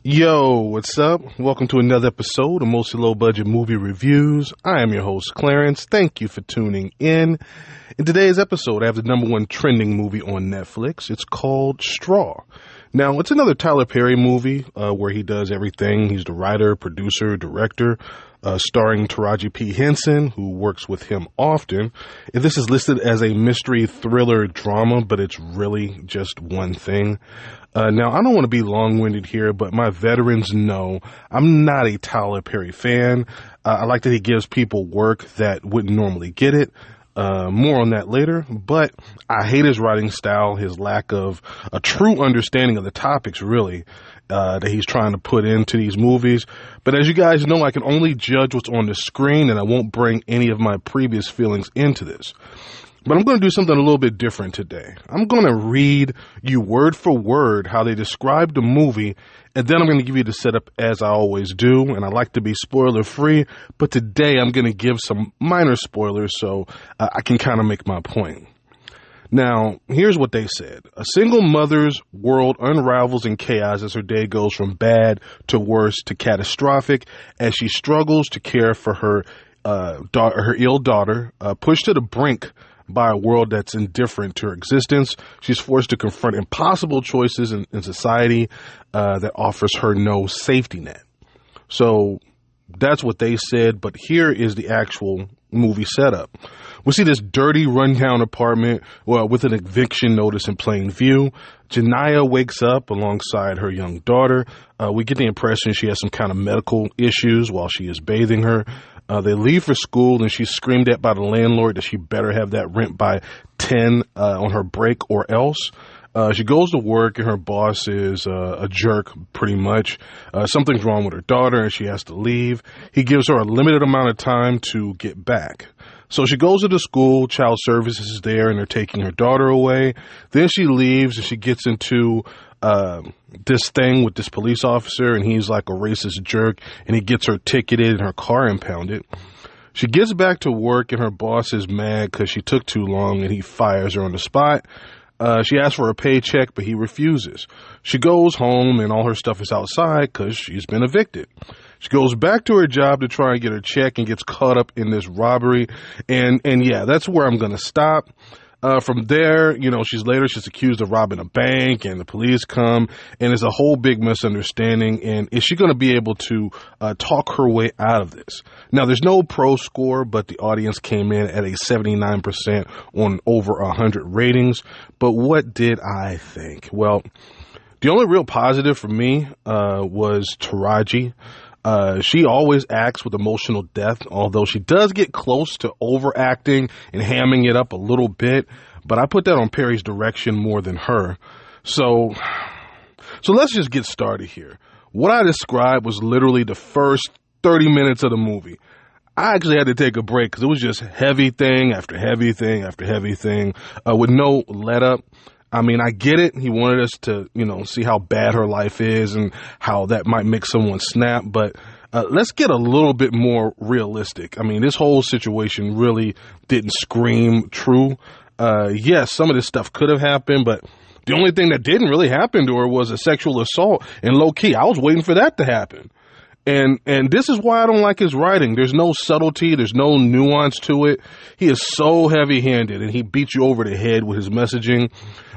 Yo, what's up? Welcome to another episode of Mostly Low Budget Movie Reviews. I am your host, Clarence. Thank you for tuning in. In today's episode, I have the number one trending movie on Netflix. It's called Straw. Now, it's another Tyler Perry movie where he does everything. He's the writer, producer, director, starring Taraji P. Henson, who works with him often. And this is listed as a mystery thriller drama, but it's really just one thing. Now, I don't want to be long-winded here, but my veterans know I'm not a Tyler Perry fan. I like that he gives people work that wouldn't normally get it. More on that later, but I hate his writing style, his lack of a true understanding of the topics, really, that he's trying to put into these movies. But as you guys know, I can only judge what's on the screen, and I won't bring any of my previous feelings into this. But I'm going to do something a little bit different today. I'm going to read you word for word how they describe the movie, and then I'm going to give you the setup as I always do, and I like to be spoiler free, but today I'm going to give some minor spoilers so I can kind of make my point. Now, here's what they said. A single mother's world unravels in chaos as her day goes from bad to worse to catastrophic as she struggles to care for her ill daughter, pushed to the brink by a world that's indifferent to her existence. She's forced to confront impossible choices in society that offers her no safety net. So that's what they said, but here is the actual movie setup. We see this dirty, rundown apartment with an eviction notice in plain view. Janiyah wakes up alongside her young daughter. We get the impression she has some kind of medical issues while she is bathing her. They leave for school, and she's screamed at by the landlord that she better have that rent by 10 on her break or else. She goes to work, and her boss is a jerk, pretty much. Something's wrong with her daughter, and she has to leave. He gives her a limited amount of time to get back. So she goes to the school, child services is there, and they're taking her daughter away. Then she leaves, and she gets into this thing with this police officer, and he's like a racist jerk, and he gets her ticketed and her car impounded. She gets back to work, and her boss is mad because she took too long, and he fires her on the spot. She asks for a paycheck, but he refuses. She goes home, and all her stuff is outside because she's been evicted. She goes back to her job to try and get her check and gets caught up in this robbery. And yeah, that's where I'm going to stop. From there, she's accused of robbing a bank, and the police come, and it's a whole big misunderstanding. And is she going to be able to talk her way out of this? Now, there's no pro score, but the audience came in at a 79% on over 100 ratings. But what did I think? Well, the only real positive for me was Taraji. She always acts with emotional depth, although she does get close to overacting and hamming it up a little bit. But I put that on Perry's direction more than her. So let's just get started here. What I described was literally the first 30 minutes of the movie. I actually had to take a break because it was just heavy thing after heavy thing after heavy thing with no let up. I mean, I get it. He wanted us to, see how bad her life is and how that might make someone snap. But let's get a little bit more realistic. I mean, this whole situation really didn't scream true. Yes, some of this stuff could have happened, but the only thing that didn't really happen to her was a sexual assault. And low key, I was waiting for that to happen. And this is why I don't like his writing. There's no subtlety. There's no nuance to it. He is so heavy-handed, and he beats you over the head with his messaging.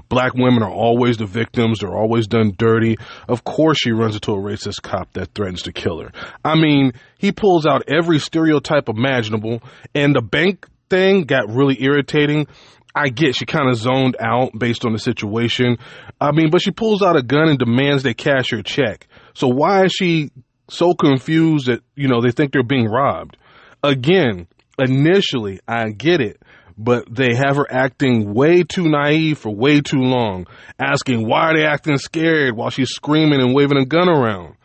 Black women are always the victims. They're always done dirty. Of course she runs into a racist cop that threatens to kill her. I mean, he pulls out every stereotype imaginable, and the bank thing got really irritating. I get she kind of zoned out based on the situation. I mean, but she pulls out a gun and demands they cash her check. So why is she so confused that, they think they're being robbed? Again, initially, I get it. But they have her acting way too naive for way too long, asking why are they acting scared while she's screaming and waving a gun around.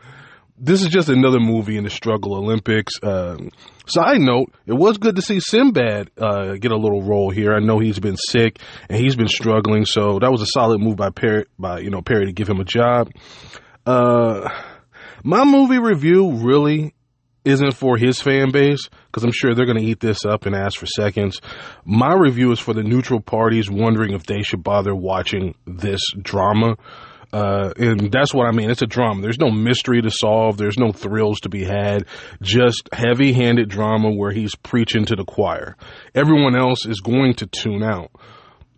This is just another movie in the struggle Olympics. Side note, it was good to see Sinbad get a little role here. I know he's been sick and he's been struggling, so that was a solid move by Perry to give him a job. My movie review really isn't for his fan base, because I'm sure they're going to eat this up and ask for seconds. My review is for the neutral parties wondering if they should bother watching this drama. And that's what I mean. It's a drama. There's no mystery to solve. There's no thrills to be had. Just heavy-handed drama where he's preaching to the choir. Everyone else is going to tune out.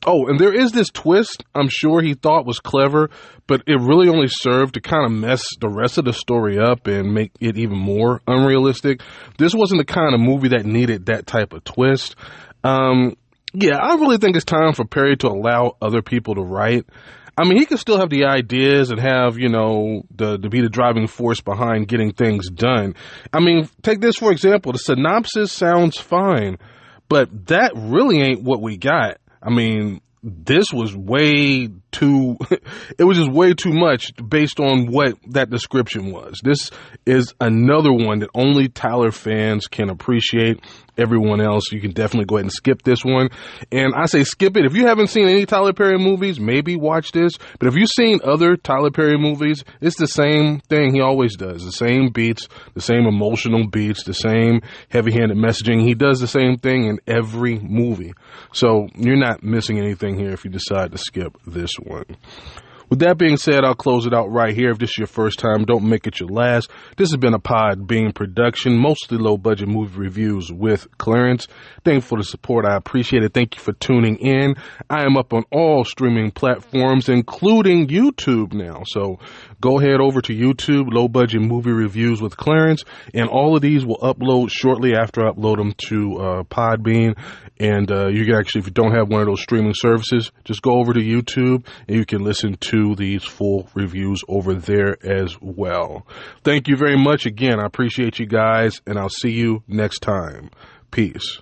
Oh, and there is this twist I'm sure he thought was clever, but it really only served to kind of mess the rest of the story up and make it even more unrealistic. This wasn't the kind of movie that needed that type of twist. Yeah, I really think it's time for Perry to allow other people to write. I mean, he can still have the ideas and have, to be the driving force behind getting things done. I mean, take this for example. The synopsis sounds fine, but that really ain't what we got. I mean, this was way too, it was just way too much based on what that description was. This is another one that only Tyler fans can appreciate. Everyone else, you can definitely go ahead and skip this one. And I say skip it. If you haven't seen any Tyler Perry movies, maybe watch this. But if you've seen other Tyler Perry movies, it's the same thing he always does. The same beats, the same emotional beats, the same heavy-handed messaging. He does the same thing in every movie. So you're not missing anything here if you decide to skip this one. With that being said, I'll close it out right here. If this is your first time, don't make it your last. This has been a Podbean production, mostly low-budget movie reviews with Clarence. Thank you for the support. I appreciate it. Thank you for tuning in. I am up on all streaming platforms, including YouTube now. So go ahead over to YouTube, Low-Budget Movie Reviews with Clarence, and all of these will upload shortly after I upload them to Podbean. And you can actually, if you don't have one of those streaming services, just go over to YouTube and you can listen to these full reviews over there as well. Thank you very much. Again, I appreciate you guys, and I'll see you next time. Peace.